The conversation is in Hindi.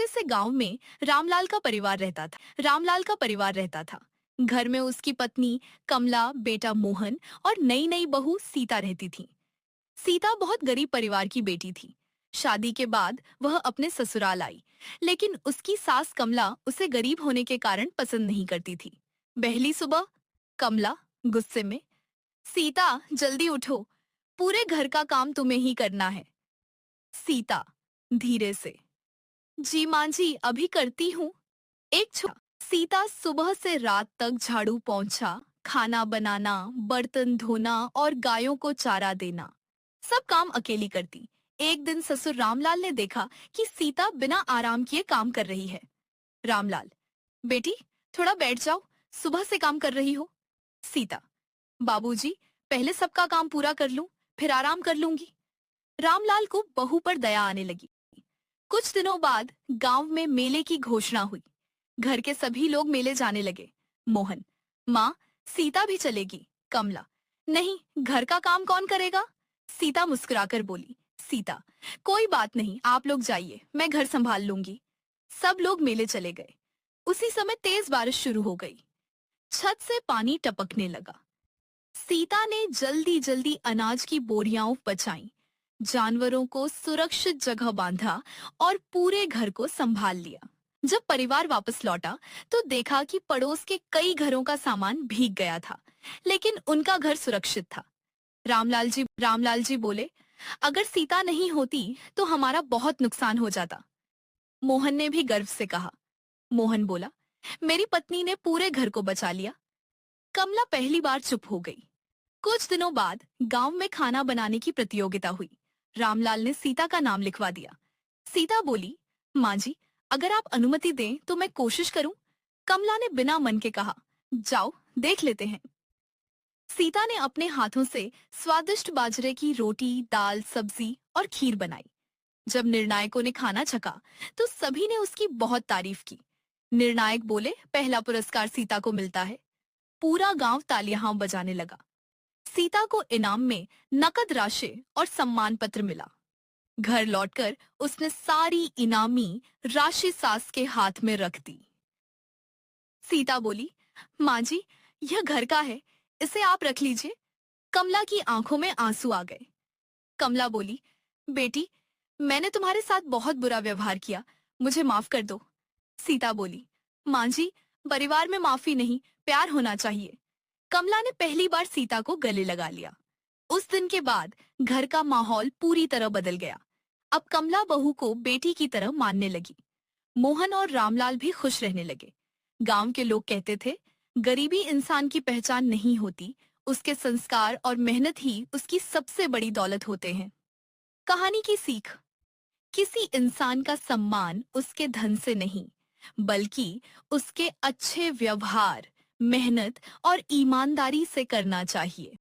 से गांव में रामलाल का परिवार रहता था। घर में उसकी पत्नी कमला, बेटा मोहन और नई नई बहू सीता रहती थी। सीता बहुत गरीब परिवार की बेटी थी। शादी के बाद वह अपने ससुराल आई, लेकिन उसकी सास कमला उसे गरीब होने के कारण पसंद नहीं करती थी। पहली सुबह कमला गुस्से में, सीता जल्दी उठो, पूरे घर का काम तुम्हें ही करना है। सीता धीरे से, जी माँ जी अभी करती हूँ। एक छो सीता सुबह से रात तक झाड़ू पोंछा, खाना बनाना, बर्तन धोना और गायों को चारा देना, सब काम अकेली करती। एक दिन ससुर रामलाल ने देखा कि सीता बिना आराम किए काम कर रही है। रामलाल, बेटी थोड़ा बैठ जाओ, सुबह से काम कर रही हो। सीता, बाबूजी पहले सबका काम पूरा कर लूं, फिर आराम कर लूंगी। रामलाल को बहू पर दया आने लगी। कुछ दिनों बाद गांव में मेले की घोषणा हुई। घर के सभी लोग मेले जाने लगे। मोहन, माँ सीता भी चलेगी। कमला, नहीं, घर का काम कौन करेगा? सीता मुस्कुराकर बोली, सीता, कोई बात नहीं, आप लोग जाइए, मैं घर संभाल लूंगी। सब लोग मेले चले गए। उसी समय तेज बारिश शुरू हो गई। छत से पानी टपकने लगा। सीता ने जल्दी जल्दी अनाज की बोरियां बचाई, जानवरों को सुरक्षित जगह बांधा और पूरे घर को संभाल लिया। जब परिवार वापस लौटा तो देखा कि पड़ोस के कई घरों का सामान भीग गया था, लेकिन उनका घर सुरक्षित था। रामलाल जी बोले, अगर सीता नहीं होती तो हमारा बहुत नुकसान हो जाता। मोहन ने भी गर्व से कहा। मोहन बोला, मेरी पत्नी ने पूरे घर को बचा लिया। कमला पहली बार चुप हो गई। कुछ दिनों बाद गांव में खाना बनाने की प्रतियोगिता हुई। रामलाल ने सीता का नाम लिखवा दिया। सीता बोली, माँ जी अगर आप अनुमति दें तो मैं कोशिश करूं। कमला ने बिना मन के कहा, जाओ देख लेते हैं। सीता ने अपने हाथों से स्वादिष्ट बाजरे की रोटी, दाल, सब्जी और खीर बनाई। जब निर्णायकों ने खाना चखा तो सभी ने उसकी बहुत तारीफ की। निर्णायक बोले, पहला पुरस्कार सीता को मिलता है। पूरा गांव तालियां बजाने लगा। सीता को इनाम में नकद राशि और सम्मान पत्र मिला। घर लौटकर उसने सारी इनामी राशि सास के हाथ में रख दी। सीता बोली, माँ जी यह घर का है, इसे आप रख लीजिए। कमला की आंखों में आंसू आ गए। कमला बोली, बेटी मैंने तुम्हारे साथ बहुत बुरा व्यवहार किया, मुझे माफ कर दो। सीता बोली, माँ जी परिवार में माफी नहीं, प्यार होना चाहिए। कमला ने पहली बार सीता को गले लगा लिया। उस दिन के बाद घर का माहौल पूरी तरह बदल गया। अब कमला बहू को बेटी की तरह मानने लगी। मोहन और रामलाल भी खुश रहने लगे। गांव के लोग कहते थे, गरीबी इंसान की पहचान नहीं होती, उसके संस्कार और मेहनत ही उसकी सबसे बड़ी दौलत होते हैं। कहानी की सीख, किसी इंसान का सम्मान उसके धन से नहीं, बल्कि उसके अच्छे व्यवहार, मेहनत और ईमानदारी से करना चाहिए।